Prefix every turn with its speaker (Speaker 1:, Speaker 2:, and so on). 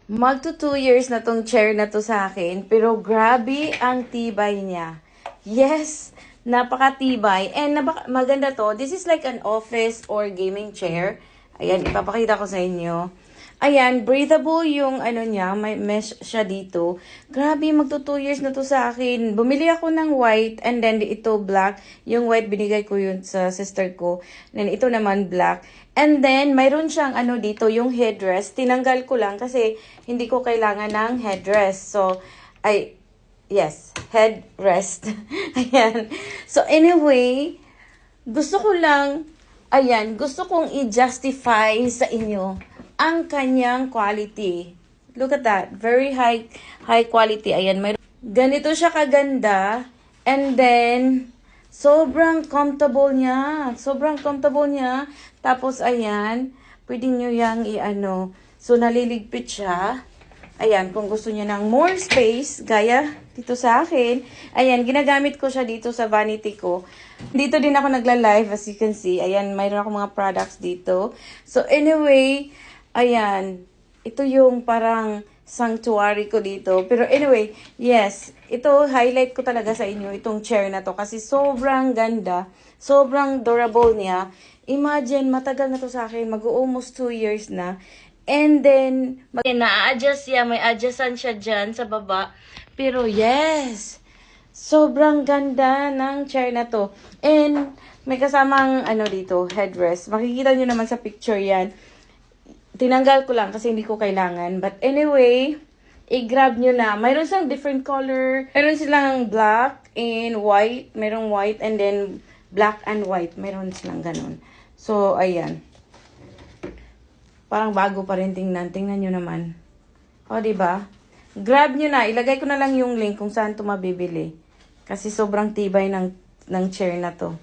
Speaker 1: Magto 2 years na tong chair na to sa akin, pero grabe ang tibay niya. Yes, napakatibay. And maganda to. This is like an office or gaming chair. Ayan, ipapakita ko sa inyo. Ayan, breathable yung ano niya, may mesh siya dito. Grabe, magto 2 years na to sa akin. Bumili ako ng white and then ito black. Yung white binigay ko yun sa sister ko. Then ito naman black. And then, mayroon siyang ano dito, yung headrest. Tinanggal ko lang kasi hindi ko kailangan ng headrest. So, yes, headrest. Ayan. So, anyway, gusto ko lang, gusto kong i-justify sa inyo ang kanyang quality. Look at that. Very high quality. Ayan, ganito siya kaganda. And then, sobrang comfortable niya. Sobrang comfortable niya. Tapos, ayan, pwede nyo yang i-ano. So, naliligpit siya. Ayan, kung gusto niya ng more space, gaya dito sa akin. Ayan, ginagamit ko siya dito sa vanity ko. Dito din ako nagla-live, as you can see. Ayan, mayroon ako mga products dito. So, anyway, ayan, ito yung parang sanctuary ko dito. Pero anyway, yes, ito highlight ko talaga sa inyo itong chair na to kasi sobrang ganda, sobrang durable niya. Imagine, matagal na to sa akin, mag-almost 2 years na. And then, na-adjust siya, may adjustan siya dyan sa baba. Pero yes, sobrang ganda ng chair na to. And may kasamang ano dito, headrest. Makikita nyo naman sa picture yan. Tinanggal ko lang kasi hindi ko kailangan. But anyway, i-grab nyo na. Mayroon silang different color. Mayroon silang black and white. Mayroong white and then black and white. Mayroon silang ganun. So, ayan. Parang bago pa rin tingnan. Tingnan nyo naman. O, diba? Grab nyo na. Ilagay ko na lang yung link kung saan ito mabibili. Kasi sobrang tibay ng chair na to.